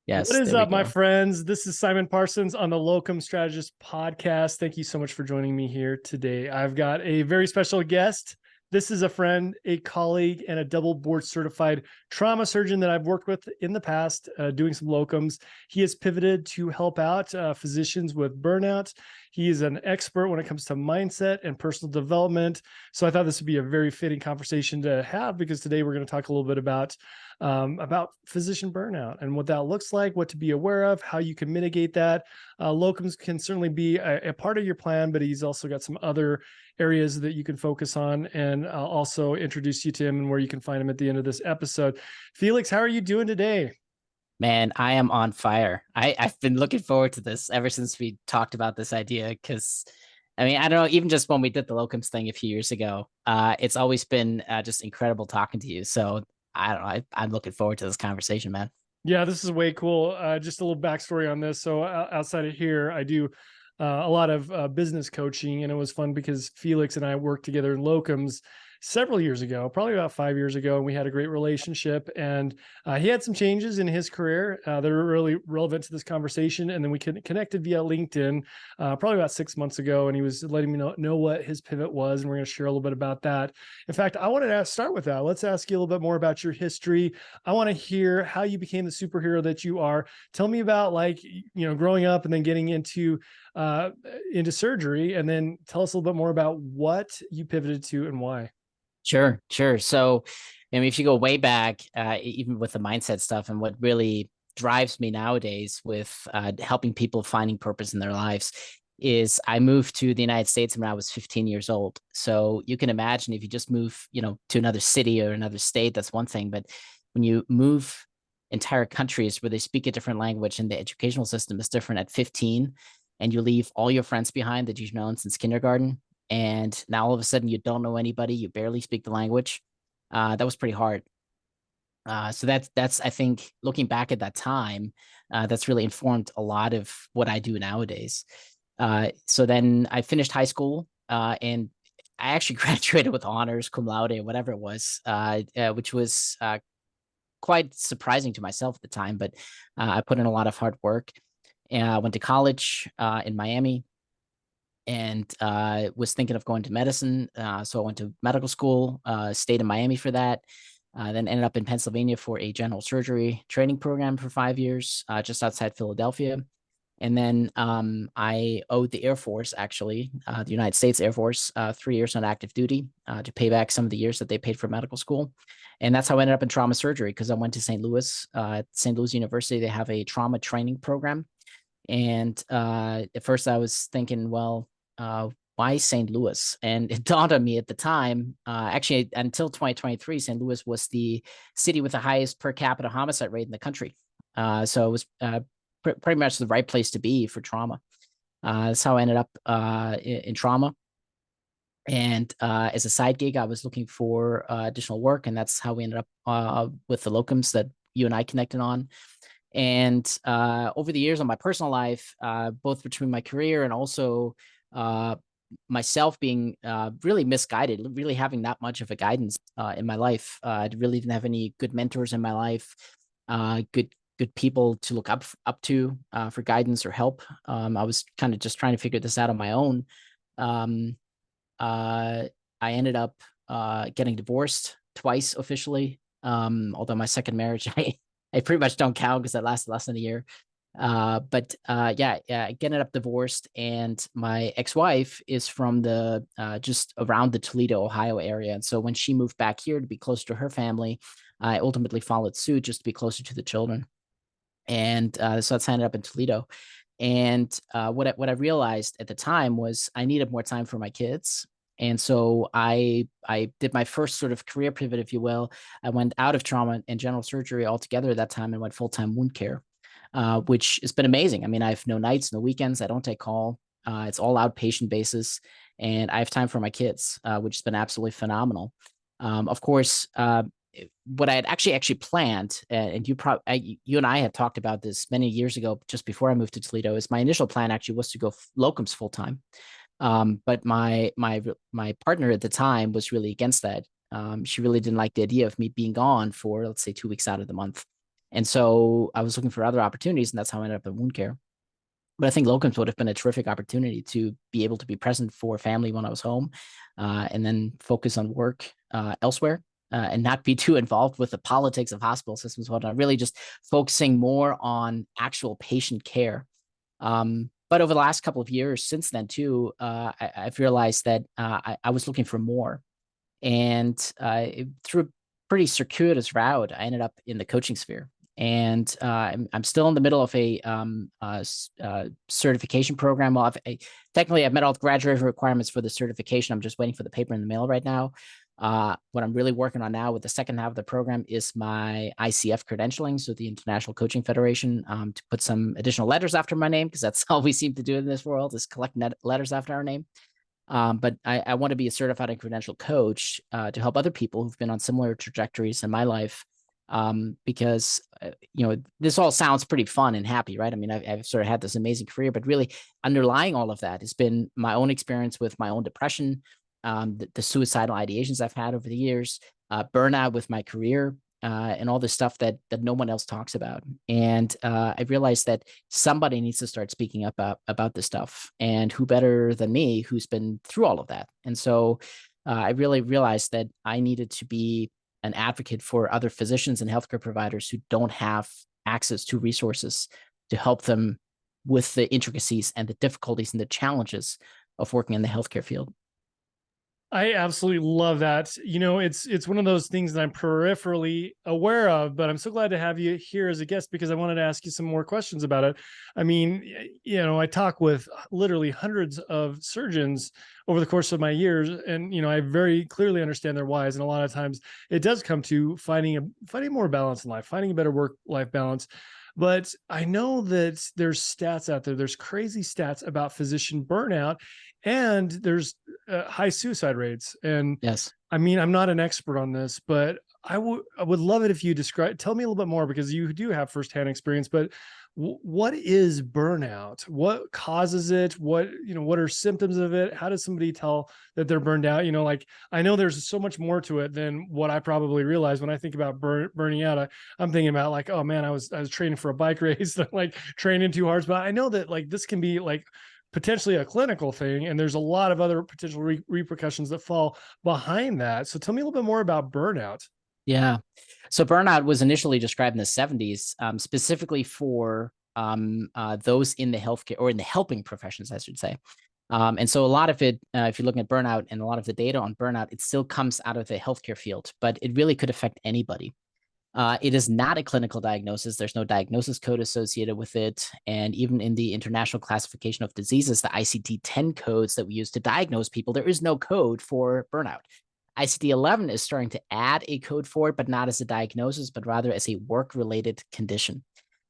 What Yes, is there we up, my go. friends? This is Simon Parsons on the Locum Strategist podcast. Thank you so much for joining me here today. I've got a very special guest. This is a friend, a colleague, and a double board certified trauma surgeon that I've worked with in the past, doing some locums. He has pivoted to help out physicians with burnout. He is an expert when it comes to mindset and personal development. So I thought this would be a very fitting conversation to have because today we're going to talk a little bit about physician burnout and what that looks like, what to be aware of, how you can mitigate that. Locums can certainly be a part of your plan, but he's also got some other areas that you can focus on. And I'll also introduce you to him and where you can find him at the end of this episode. Felix, how are you doing today? Man, I am on fire. I've been looking forward to this ever since we talked about this idea because I mean, I don't know, even just when we did the locums thing a few years ago, it's always been just incredible talking to you. So I don't know, I'm looking forward to this conversation, man. Yeah, this is way cool. Just a little backstory on this. So outside of here, I do a lot of business coaching, and it was fun because Felix and I worked together in locums several years ago, probably about 5 years ago, and we had a great relationship. And he had some changes in his career that are really relevant to this conversation. And then we connected via LinkedIn probably about 6 months ago, and he was letting me know what his pivot was, and we're going to share a little bit about that. In fact, I wanted to start with that. Let's ask you a little bit more about your history. I want to hear how you became the superhero that you are. Tell me about, like, growing up and then getting into surgery, and then tell us a little bit more about what you pivoted to and why. Sure, sure. So, I mean, if you go way back, even with the mindset stuff and what really drives me nowadays with helping people finding purpose in their lives is I moved to the United States when I was 15 years old. So you can imagine if you just move, to another city or another state, that's one thing. But when you move entire countries where they speak a different language and the educational system is different at 15, and you leave all your friends behind that you've known since kindergarten, and now all of a sudden you don't know anybody, you barely speak the language. That was pretty hard. So that's I think looking back at that time, that's really informed a lot of what I do nowadays. So then I finished high school, and I actually graduated with honors, cum laude, whatever it was, which was quite surprising to myself at the time. But I put in a lot of hard work. And I went to college in Miami, and was thinking of going to medicine. So I went to medical school, stayed in Miami for that, then ended up in Pennsylvania for a general surgery training program for 5 years, just outside Philadelphia. And then I owed the Air Force, actually, the United States Air Force, 3 years on active duty to pay back some of the years that they paid for medical school. And that's how I ended up in trauma surgery because I went to St. Louis. At St. Louis University, they have a trauma training program. And at first I was thinking, well, why St. Louis? And it dawned on me at the time, actually, until 2023, St. Louis was the city with the highest per capita homicide rate in the country. So it was pretty much the right place to be for trauma. That's how I ended up in trauma. And as a side gig, I was looking for additional work, and that's how we ended up with the locums that you and I connected on. And over the years on my personal life, both between my career and also uh, myself being really misguided, really having not much of a guidance in my life. I really didn't have any good mentors in my life, good people to look up to for guidance or help. I was kind of just trying to figure this out on my own. Um, I ended up getting divorced twice officially. Although my second marriage, I pretty much don't count because that lasted less than a year. Yeah, I ended up divorced, and my ex-wife is from the just around the Toledo, Ohio area. And so when she moved back here to be closer to her family, I ultimately followed suit just to be closer to the children. And so that's how I ended up in Toledo. And what I realized at the time was I needed more time for my kids. And so I did my first sort of career pivot, if you will. I went out of trauma and general surgery altogether at that time and went full-time wound care, which has been amazing. I mean, I have no nights, no weekends. I don't take call. It's all outpatient basis, and I have time for my kids, which has been absolutely phenomenal. Of course, what I had actually planned, and you and I had talked about this many years ago, just before I moved to Toledo, is my initial plan actually was to go locums full time. But my partner at the time was really against that. She really didn't like the idea of me being gone for, let's say, 2 weeks out of the month. And so I was looking for other opportunities, and that's how I ended up in wound care. But I think locums would have been a terrific opportunity to be able to be present for family when I was home, and then focus on work elsewhere, and not be too involved with the politics of hospital systems, whatnot, really just focusing more on actual patient care. But over the last couple of years since then too, I've realized that I was looking for more. And through a pretty circuitous route, I ended up in the coaching sphere. And I'm still in the middle of a certification program. Well, technically, I've met all the graduation requirements for the certification. I'm just waiting for the paper in the mail right now. What I'm really working on now with the second half of the program is my ICF credentialing, so the International Coaching Federation, to put some additional letters after my name, because that's all we seem to do in this world is collect letters after our name. But I want to be a certified and credentialed coach to help other people who've been on similar trajectories in my life. Because, this all sounds pretty fun and happy, right? I mean, I've sort of had this amazing career, but really underlying all of that has been my own experience with my own depression, the suicidal ideations I've had over the years, burnout with my career, and all this stuff that no one else talks about. And I realized that somebody needs to start speaking up about this stuff, and who better than me, who's been through all of that. And so I really realized that I needed to be an advocate for other physicians and healthcare providers who don't have access to resources to help them with the intricacies and the difficulties and the challenges of working in the healthcare field. I absolutely love that. It's one of those things that I'm peripherally aware of, but I'm so glad to have you here as a guest because I wanted to ask you some more questions about it. I mean, I talk with literally hundreds of surgeons over the course of my years, and I very clearly understand their whys. And a lot of times, it does come to finding more balance in life, finding a better work-life balance. But I know that there's stats out there. There's crazy stats about physician burnout, and there's high suicide rates. And Yes. I mean, I'm not an expert on this, but I would love it if you tell me a little bit more, because you do have firsthand experience. But what is burnout? What causes it? What are symptoms of it? How does somebody tell that they're burned out? Like, I know there's so much more to it than what I probably realize when I think about burning out. I'm thinking about like, oh man, I was training for a bike race, like training too hard. But I know that like this can be like potentially a clinical thing, and there's a lot of other potential repercussions that fall behind that. So tell me a little bit more about burnout. Yeah. So burnout was initially described in the 70s, specifically for those in the healthcare or in the helping professions, I should say. And so a lot of it, if you're looking at burnout and a lot of the data on burnout, it still comes out of the healthcare field, but it really could affect anybody. It is not a clinical diagnosis. There's no diagnosis code associated with it. And even in the International Classification of Diseases, the ICD-10 codes that we use to diagnose people, there is no code for burnout. ICD-11 is starting to add a code for it, but not as a diagnosis, but rather as a work-related condition.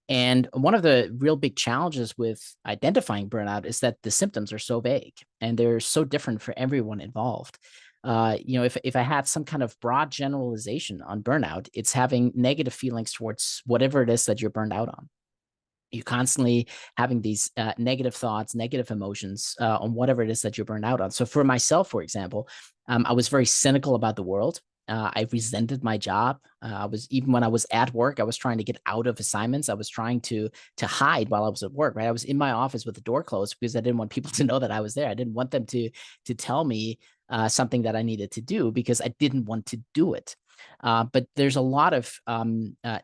And one of the real big challenges with identifying burnout is that the symptoms are so vague and they're so different for everyone involved. If I had some kind of broad generalization on burnout, it's having negative feelings towards whatever it is that you're burned out on. You're constantly having these negative thoughts, negative emotions on whatever it is that you're burned out on. So for myself, for example, I was very cynical about the world. I resented my job. Even when I was at work, I was trying to get out of assignments. I was trying to hide while I was at work. Right, I was in my office with the door closed because I didn't want people to know that I was there. I didn't want them to tell me something that I needed to do because I didn't want to do it. But there's a lot of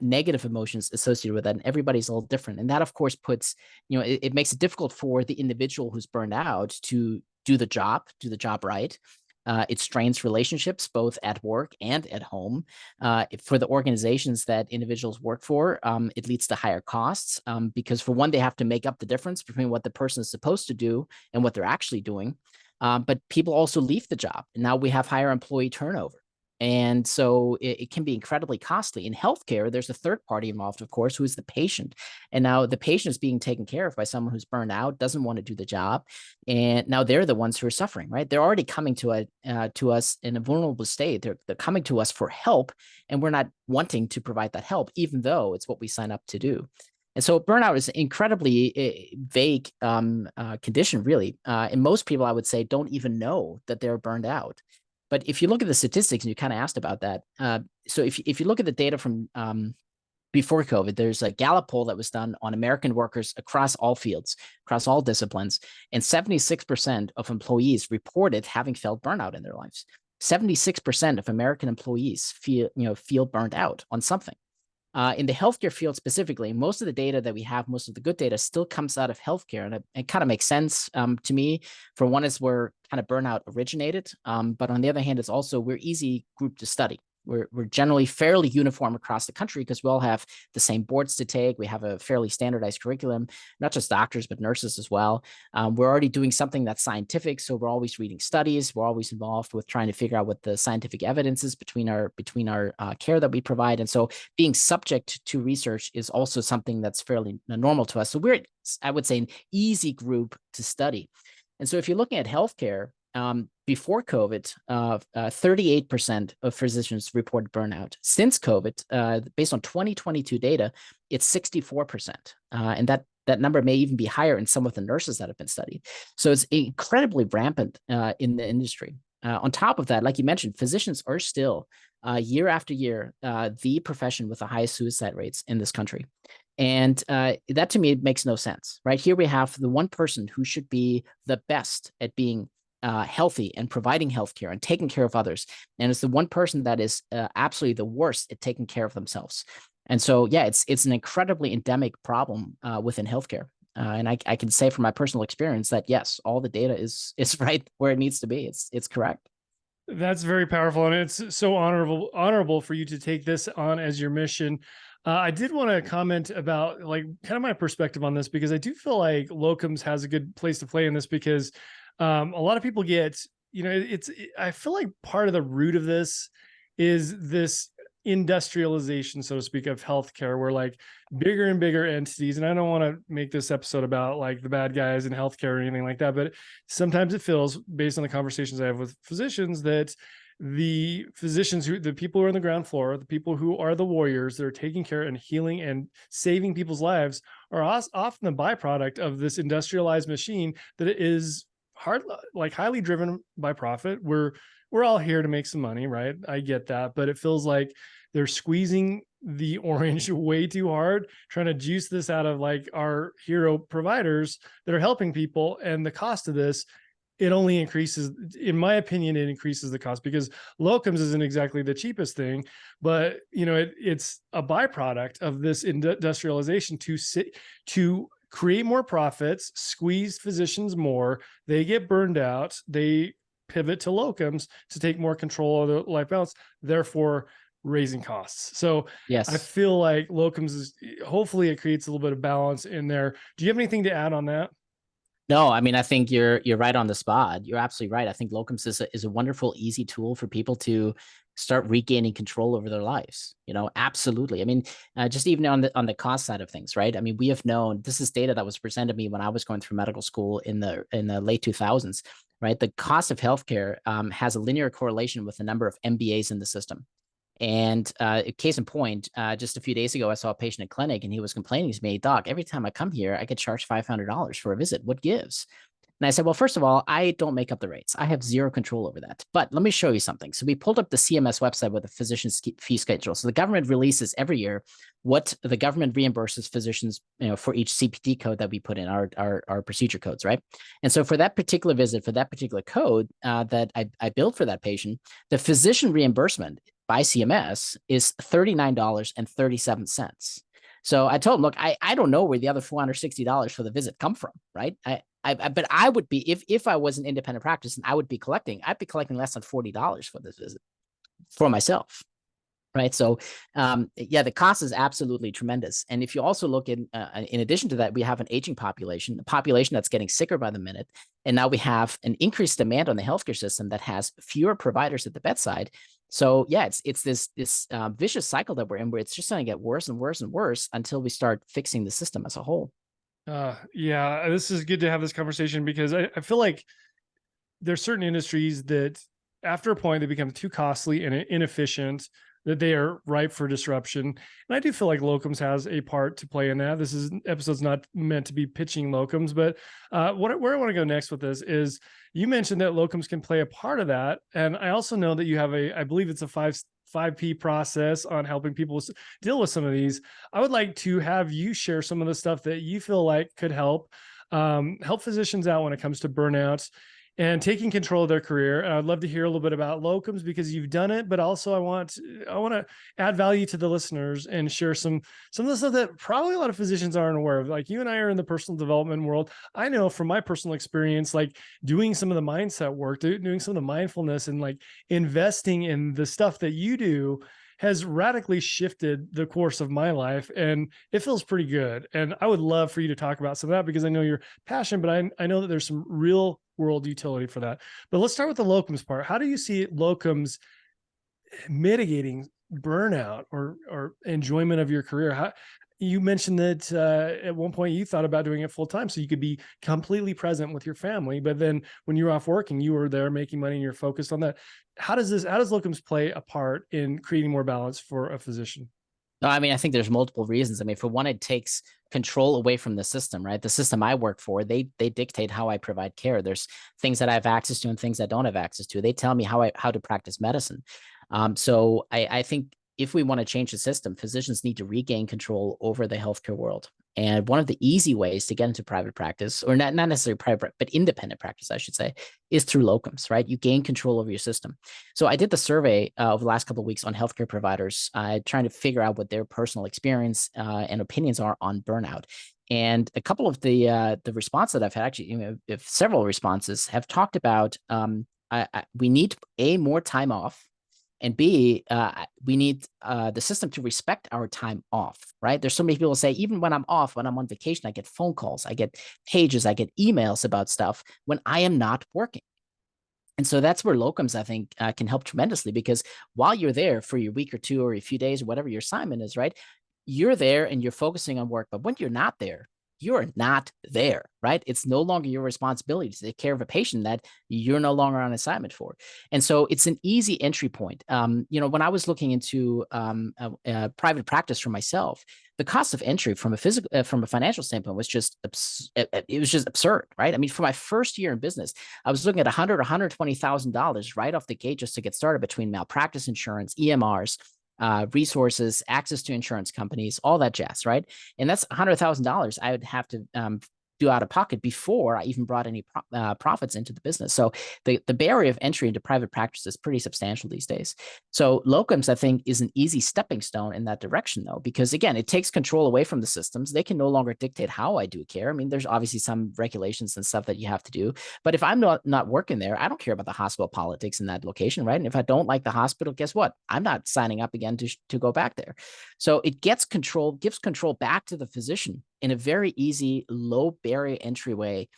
negative emotions associated with that, and everybody's a little different. And that, of course, it makes it difficult for the individual who's burned out to do the job right. It strains relationships both at work and at home. For the organizations that individuals work for, it leads to higher costs because, for one, they have to make up the difference between what the person is supposed to do and what they're actually doing. But people also leave the job, and now we have higher employee turnover. And so it can be incredibly costly. In healthcare, there's a third party involved, of course, who is the patient. And now the patient is being taken care of by someone who's burned out, doesn't want to do the job. And now they're the ones who are suffering, right? They're already coming to us in a vulnerable state. They're coming to us for help, and we're not wanting to provide that help, even though it's what we sign up to do. And so burnout is an incredibly vague condition, really. And most people, I would say, don't even know that they're burned out. But if you look at the statistics, and you kind of asked about that, so if you look at the data from before COVID, there's a Gallup poll that was done on American workers across all fields, across all disciplines, and 76% of employees reported having felt burnout in their lives. 76% of American employees feel burnt out on something. In the healthcare field specifically, most of the data that we have, most of the good data still comes out of healthcare. And it kind of makes sense to me. For one, is where kind of burnout originated. But on the other hand, it's also we're easy group to study. We're generally fairly uniform across the country because we all have the same boards to take. We have a fairly standardized curriculum, not just doctors, but nurses as well. We're already doing something that's scientific. So we're always reading studies. We're always involved with trying to figure out what the scientific evidence is between our care that we provide. And so being subject to research is also something that's fairly normal to us. So we're, I would say, an easy group to study. And so if you're looking at healthcare, before COVID, 38% of physicians reported burnout. Since COVID, based on 2022 data, it's 64%. And that number may even be higher in some of the nurses that have been studied. So it's incredibly rampant in the industry. On top of that, like you mentioned, physicians are still, year after year, the profession with the highest suicide rates in this country. And that to me makes no sense, right? Here we have the one person who should be the best at being healthy and providing healthcare and taking care of others. And it's the one person that is absolutely the worst at taking care of themselves. And so, yeah, it's an incredibly endemic problem within healthcare. And I can say from my personal experience that, yes, all the data is right where it needs to be. It's correct. That's very powerful, and it's so honorable for you to take this on as your mission. I did want to comment about like kind of my perspective on this, because I do feel like Locums has a good place to play in this, because a lot of people get, I feel like part of the root of this is this industrialization, so to speak, of healthcare, where like bigger and bigger entities, and I don't want to make this episode about like the bad guys in healthcare or anything like that, but sometimes it feels, based on the conversations I have with physicians, that the people who are on the ground floor, the people who are the warriors that are taking care and healing and saving people's lives, are often the byproduct of this industrialized machine that is highly driven by profit. We're all here to make some money, right? I get that, but it feels like they're squeezing the orange way too hard, trying to juice this out of like our hero providers that are helping people. And the cost of this, it only increases, in my opinion, it increases the cost, because Locums isn't exactly the cheapest thing, but it's a byproduct of this industrialization to create more profits, squeeze physicians more. They get burned out. They pivot to Locums to take more control of the life balance, therefore raising costs. So Yes. I feel like Locums is, hopefully it creates a little bit of balance in there. Do you have anything to add on that? No, I mean, I think you're right on the spot. You're absolutely right. I think Locums is a wonderful, easy tool for people to start regaining control over their lives. Absolutely. I mean, just even on the cost side of things, right? I mean, we have known, this is data that was presented to me when I was going through medical school in the late 2000s, right? The cost of healthcare has a linear correlation with the number of MBAs in the system. And case in point, just a few days ago, I saw a patient at clinic and he was complaining to me, "Doc, every time I come here, I get charged $500 for a visit. What gives?" And I said, "Well, first of all, I don't make up the rates. I have zero control over that. But let me show you something." So we pulled up the CMS website with the physician's fee schedule. So the government releases every year what the government reimburses physicians, for each CPT code that we put in our procedure codes, right? And so for that particular visit, for that particular code that I billed for that patient, the physician reimbursement by CMS is $39.37. So I told him, "Look, I don't know where the other $460 for the visit come from, right? But I would be, if I was an independent practice and I'd be collecting less than $40 for this visit for myself." Right. So, yeah, the cost is absolutely tremendous. And if you also look in addition to that, we have an aging population, a population that's getting sicker by the minute. And now we have an increased demand on the healthcare system that has fewer providers at the bedside. So, yeah, it's this vicious cycle that we're in, where it's just going to get worse and worse and worse until we start fixing the system as a whole. Yeah, this is good to have this conversation, because I feel like there's certain industries that after a point they become too costly and inefficient, that they are ripe for disruption. And I do feel like Locums has a part to play in that. This episode's not meant to be pitching Locums, but where I want to go next with this is, you mentioned that Locums can play a part of that. And I also know that you have I believe it's a 5P process on helping people deal with some of these, I would like to have you share some of the stuff that you feel like could help physicians out when it comes to burnout and taking control of their career. And I'd love to hear a little bit about locums because you've done it, but also I want to add value to the listeners and share some of the stuff that probably a lot of physicians aren't aware of. Like you and I are in the personal development world. I know from my personal experience, like doing some of the mindset work, doing some of the mindfulness and like investing in the stuff that you do has radically shifted the course of my life, and it feels pretty good. And I would love for you to talk about some of that because I know you're passionate, but I know that there's some real world utility for that. But let's start with the locums part. How do you see locums mitigating burnout or enjoyment of your career? How, you mentioned that at one point you thought about doing it full time so you could be completely present with your family, but then when you're off working, you were there making money and you're focused on that. How does locums play a part in creating more balance for a physician? No, I mean, I think there's multiple reasons. I mean, for one, it takes control away from the system, right? The system I work for, they dictate how I provide care. There's things that I have access to and things I don't have access to. They tell me how to practice medicine. So I think if we want to change the system, physicians need to regain control over the healthcare world. And one of the easy ways to get into private practice, or not necessarily private, but independent practice, I should say, is through locums, right? You gain control over your system. So I did the survey over the last couple of weeks on healthcare providers, trying to figure out what their personal experience and opinions are on burnout. And a couple of the response that I've had, actually, several responses have talked about we need more time off, and B, we need the system to respect our time off, right? There's so many people say, even when I'm off, when I'm on vacation, I get phone calls, I get pages, I get emails about stuff when I am not working. And so that's where locums, I think, can help tremendously, because while you're there for your week or two or a few days or whatever your assignment is, right, you're there and you're focusing on work. But when you're not there, you're not there, right? It's no longer your responsibility to take care of a patient that you're no longer on assignment for. And so it's an easy entry point. When I was looking into private practice for myself, the cost of entry from a financial standpoint was just it was just absurd, right? I mean, for my first year in business, I was looking at $120,000 right off the gate just to get started, between malpractice insurance, EMRs, resources, access to insurance companies, all that jazz, right? And that's $100,000 I would have to do out of pocket before I even brought any profits into the business. So the barrier of entry into private practice is pretty substantial these days. So locums, I think, is an easy stepping stone in that direction, though, because again, it takes control away from the systems. They can no longer dictate how I do care. I mean, there's obviously some regulations and stuff that you have to do, but if I'm not working there, I don't care about the hospital politics in that location, right? And if I don't like the hospital, guess what? I'm not signing up again to go back there. So it gives control back to the physician in a very easy, low barrier entry way.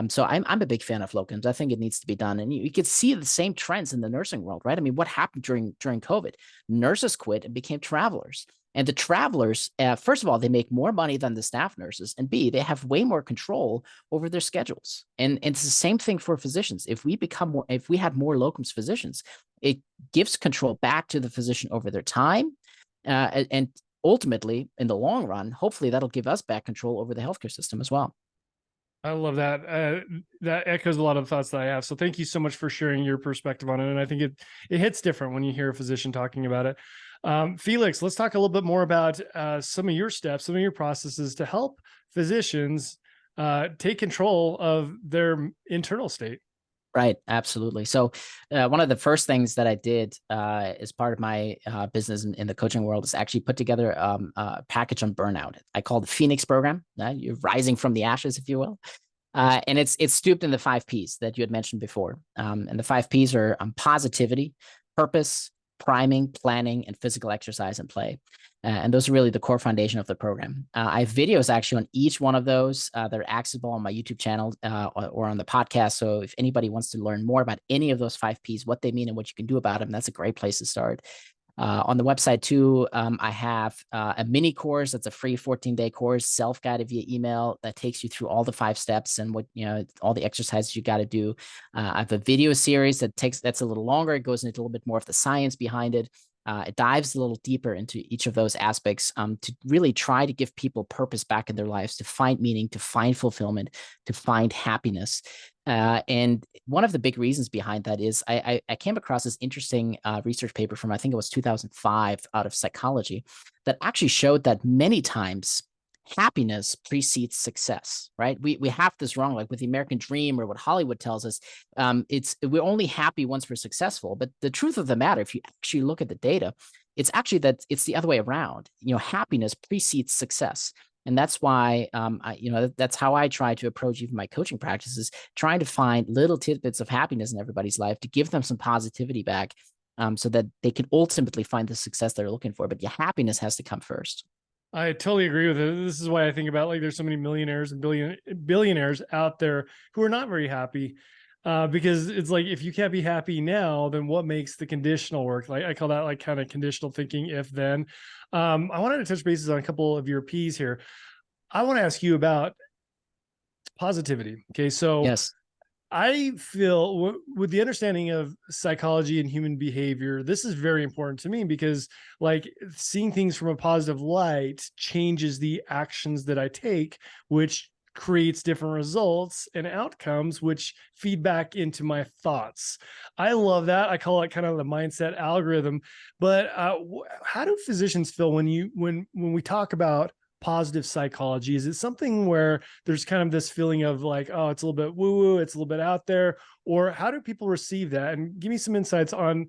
So I'm a big fan of locums. I think it needs to be done. And you could see the same trends in the nursing world, right? I mean, what happened during COVID? Nurses quit and became travelers. And the travelers, first of all, they make more money than the staff nurses. And B, they have way more control over their schedules. And it's the same thing for physicians. If we had more locums physicians, it gives control back to the physician over their time. And ultimately, in the long run, hopefully that'll give us back control over the healthcare system as well. I love that. That echoes a lot of thoughts that I have. So thank you so much for sharing your perspective on it. And I think it hits different when you hear a physician talking about it. Felix, let's talk a little bit more about some of your steps, some of your processes to help physicians take control of their internal state. Right. Absolutely. So one of the first things that I did as part of my business in the coaching world is actually put together a package on burnout. I call it the Phoenix program. You're rising from the ashes, if you will. And it's stooped in the 5 Ps that you had mentioned before. And the 5 Ps are positivity, purpose, priming, planning, and physical exercise and play. And those are really the core foundation of the program. I have videos actually on each one of those that are accessible on my YouTube channel or on the podcast. So if anybody wants to learn more about any of those 5 Ps, what they mean and what you can do about them, that's a great place to start. On the website too, I have a mini course that's a free 14-day course, self-guided via email, that takes you through all the 5 steps and all the exercises you got to do. I have a video series that's a little longer. It goes into a little bit more of the science behind it. It dives a little deeper into each of those aspects to really try to give people purpose back in their lives, to find meaning, to find fulfillment, to find happiness. And one of the big reasons behind that is I came across this interesting research paper from, I think it was 2005, out of psychology, that actually showed that many times happiness precedes success, right? We have this wrong, like with the American dream or what Hollywood tells us. We're only happy once we're successful. But the truth of the matter, if you actually look at the data, it's actually that it's the other way around. Happiness precedes success. And that's why, that's how I try to approach even my coaching practices, trying to find little tidbits of happiness in everybody's life to give them some positivity back, so that they can ultimately find the success they're looking for. But your happiness has to come first. I totally agree with it. This is why I think about, like, there's so many millionaires and billionaires out there who are not very happy, because it's like, if you can't be happy now, then what makes the conditional work? Like, I call that like kind of conditional thinking, if then. I wanted to touch bases on a couple of your P's here. I want to ask you about positivity. Okay, so Yes. I feel with the understanding of psychology and human behavior, this is very important to me, because like seeing things from a positive light changes the actions that I take, which creates different results and outcomes, which feed back into my thoughts. I love that. I call it kind of the mindset algorithm. But how do physicians feel when we talk about positive psychology? Is it something where there's kind of this feeling of like, oh, it's a little bit woo woo, it's a little bit out there, or how do people receive that? And give me some insights on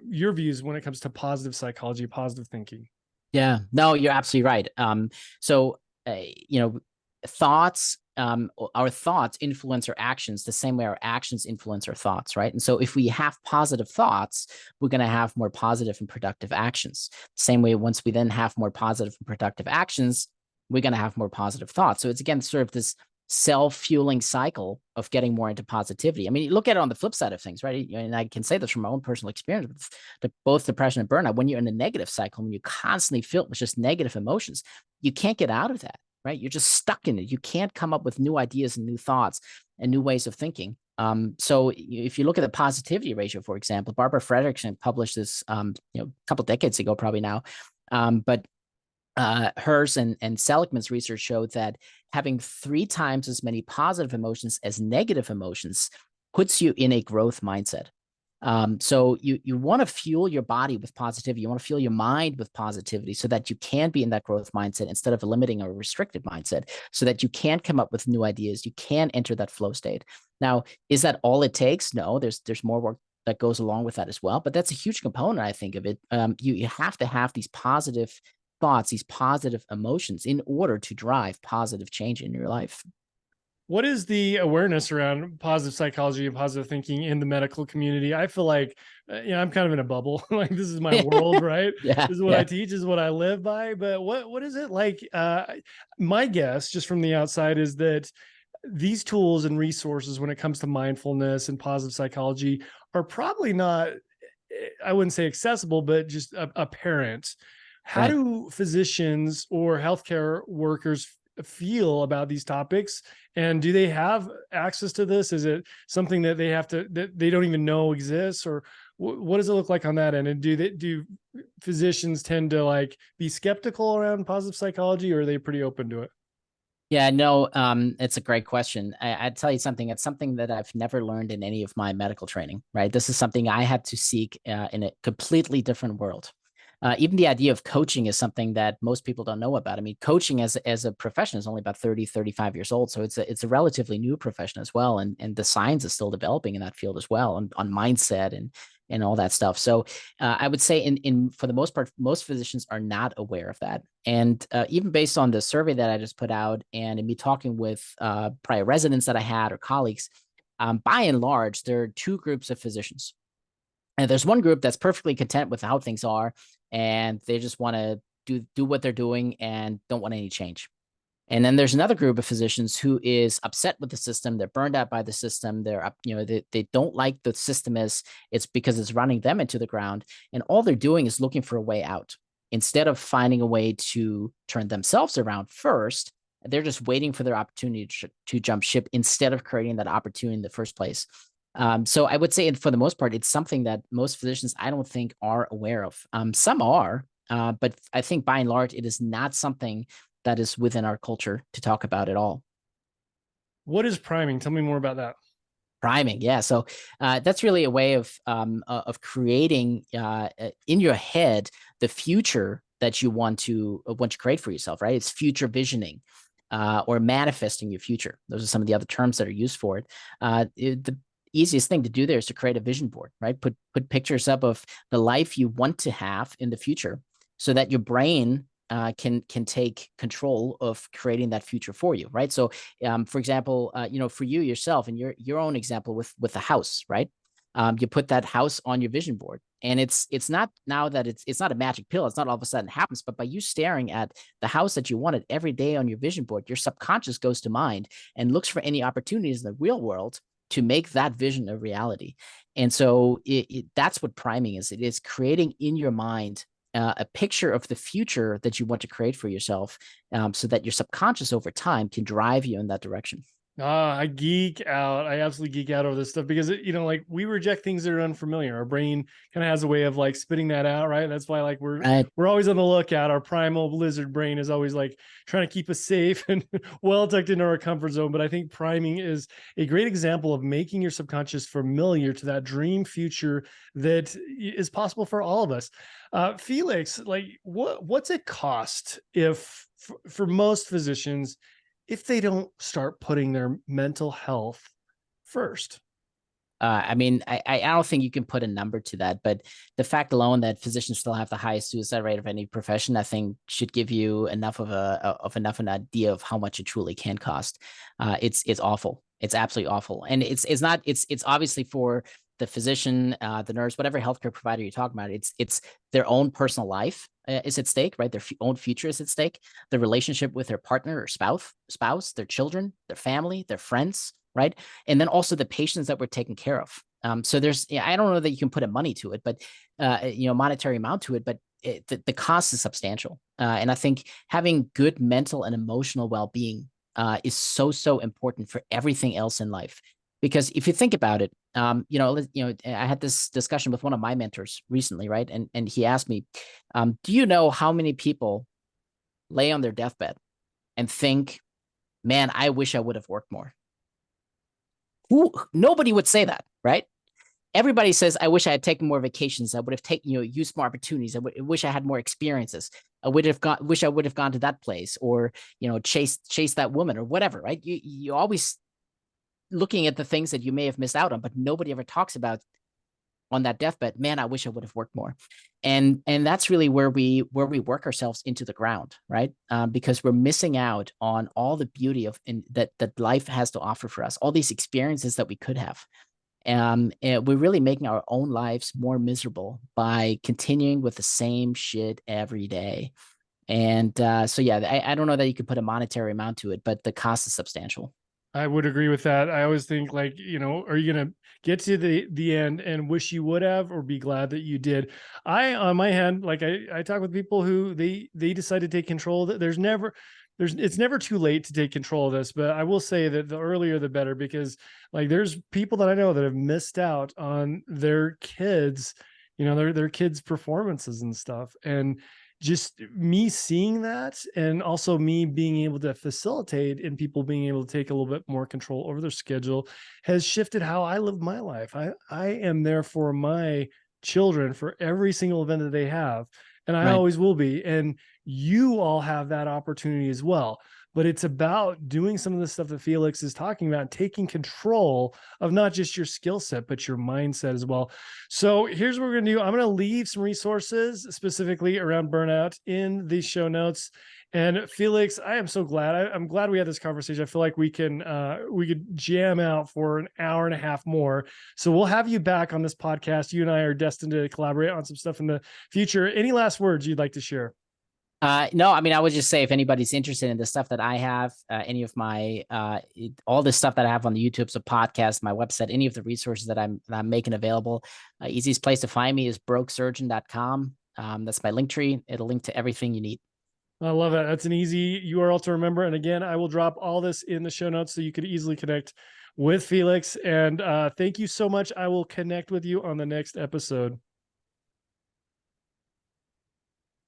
your views when it comes to positive psychology, positive thinking. Yeah, no, you're absolutely right. So, thoughts, our thoughts influence our actions the same way our actions influence our thoughts, right? And so if we have positive thoughts, we're going to have more positive and productive actions. Same way, once we then have more positive and productive actions, we're going to have more positive thoughts. So it's, again, sort of this self-fueling cycle of getting more into positivity. I mean, you look at it on the flip side of things, right? And I can say this from my own personal experience with both depression and burnout. When you're in a negative cycle, when you're constantly filled with just negative emotions, you can't get out of that, right? You're just stuck in it. You can't come up with new ideas and new thoughts and new ways of thinking. So if you look at the positivity ratio, for example, Barbara Fredrickson published this, a couple decades ago, probably now, but hers and Seligman's research showed that having 3 times as many positive emotions as negative emotions puts you in a growth mindset. So you want to fuel your body with positivity. You want to fuel your mind with positivity so that you can be in that growth mindset instead of a limiting or restricted mindset, so that you can come up with new ideas. You can enter that flow state. Now, is that all it takes? No, there's more work that goes along with that as well. But that's a huge component, I think, of it. You have to have these positive thoughts, these positive emotions in order to drive positive change in your life. What is the awareness around positive psychology and positive thinking in the medical community? I feel like, I'm kind of in a bubble. Like, this is my world, right? Yeah, This is what I teach, this is what I live by. But what is it like? My guess, just from the outside, is that these tools and resources, when it comes to mindfulness and positive psychology, are probably not, I wouldn't say accessible, but just apparent. How right. do physicians or healthcare workers feel about these topics? And do they have access to this? Is it something that that they don't even know exists? Or what does it look like on that end? And do physicians tend to like be skeptical around positive psychology, or are they pretty open to it? Yeah, no, it's a great question. I'd tell you something. It's something that I've never learned in any of my medical training, right? This is something I had to seek in a completely different world. Even the idea of coaching is something that most people don't know about. I mean, coaching as a profession is only about 30, 35 years old. So it's a relatively new profession as well. And the science is still developing in that field as well, on mindset and all that stuff. So I would say in for the most part, most physicians are not aware of that. And even based on the survey that I just put out and in me talking with prior residents that I had or colleagues, by and large, there are 2 groups of physicians. And there's one group that's perfectly content with how things are, and they just want to do what they're doing and don't want any change. And then there's another group of physicians who is upset with the system. They're burned out by the system. They're up, they don't like the system as it's because it's running them into the ground. And all they're doing is looking for a way out. Instead of finding a way to turn themselves around first, they're just waiting for their opportunity to jump ship instead of creating that opportunity in the first place. So I would say, for the most part, it's something that most physicians, I don't think, are aware of. Some are, but I think by and large, it is not something that is within our culture to talk about at all. What is priming? Tell me more about that. Priming, yeah. So that's really a way of creating in your head the future that you want to create for yourself, right? It's future visioning or manifesting your future. Those are some of the other terms that are used for it. The easiest thing to do there is to create a vision board, right? Put pictures up of the life you want to have in the future, so that your brain can take control of creating that future for you, right? So, for example, for you yourself, and your own example with the house, right? You put that house on your vision board, and it's not now that it's not a magic pill. It's not all of a sudden happens, but by you staring at the house that you wanted every day on your vision board, your subconscious goes to mind and looks for any opportunities in the real world to make that vision a reality. And so that's what priming is. It is creating in your mind a picture of the future that you want to create for yourself, so that your subconscious over time can drive you in that direction. I geek out. I absolutely geek out over this stuff because like we reject things that are unfamiliar. Our brain kind of has a way of like spitting that out, right? That's why like Right. we're always on the lookout. Our primal lizard brain is always like trying to keep us safe and well tucked into our comfort zone. But I think priming is a great example of making your subconscious familiar to that dream future that is possible for all of us. Felix, like what's it cost if for most physicians if they don't start putting their mental health first? I mean, I don't think you can put a number to that, but the fact alone that physicians still have the highest suicide rate of any profession, I think, should give you enough of an idea of how much it truly can cost. It's awful. It's absolutely awful, and it's obviously for the physician, the nurse, whatever healthcare provider you're talking about. It's their own personal life is at stake, right? Their own future is at stake. The relationship with their partner or spouse, their children, their family, their friends, right? And then also the patients that we're taking care of. So I don't know that you can put a money to it, but monetary amount to it, but the cost is substantial. And I think having good mental and emotional well-being is so important for everything else in life. Because if you think about it, I had this discussion with one of my mentors recently, right? And he asked me, do you know how many people lay on their deathbed and think, man, I wish I would have worked more? Nobody would say that, right? Everybody says, I wish I had taken more vacations. I would have taken, used more opportunities. I wish I had more experiences. Wish I would have gone to that place, or, chased that woman or whatever, right? You always looking at the things that you may have missed out on, but nobody ever talks about on that deathbed, man, I wish I would have worked more. And that's really where we work ourselves into the ground, right? Because we're missing out on all the beauty that life has to offer for us, all these experiences that we could have. And we're really making our own lives more miserable by continuing with the same shit every day. And so, yeah, I don't know that you could put a monetary amount to it, but the cost is substantial. I would agree with that. I always think like, are you going to get to the end and wish you would have, or be glad that you did? On my hand, like I talk with people who they decide to take control. That it's never too late to take control of this, but I will say that the earlier the better, because like there's people that I know that have missed out on their kids, their kids' performances and stuff. And just me seeing that, and also me being able to facilitate and people being able to take a little bit more control over their schedule, has shifted how I live my life. I am there for my children for every single event that they have, and I Right. always will be. And you all have that opportunity as well. But it's about doing some of the stuff that Felix is talking about, taking control of not just your skill set, but your mindset as well. So here's what we're going to do. I'm going to leave some resources specifically around burnout in the show notes. And Felix, I am so glad. I'm glad we had this conversation. I feel like we could jam out for an hour and a half more. So we'll have you back on this podcast. You and I are destined to collaborate on some stuff in the future. Any last words you'd like to share? No, I mean, I would just say if anybody's interested in the stuff that I have, any of my, all this stuff that I have on the YouTube, so podcast, my website, any of the resources that I'm making available, easiest place to find me is brokesurgeon.com. That's my link tree. It'll link to everything you need. I love that. That's an easy URL to remember. And again, I will drop all this in the show notes so you could easily connect with Felix. And thank you so much. I will connect with you on the next episode.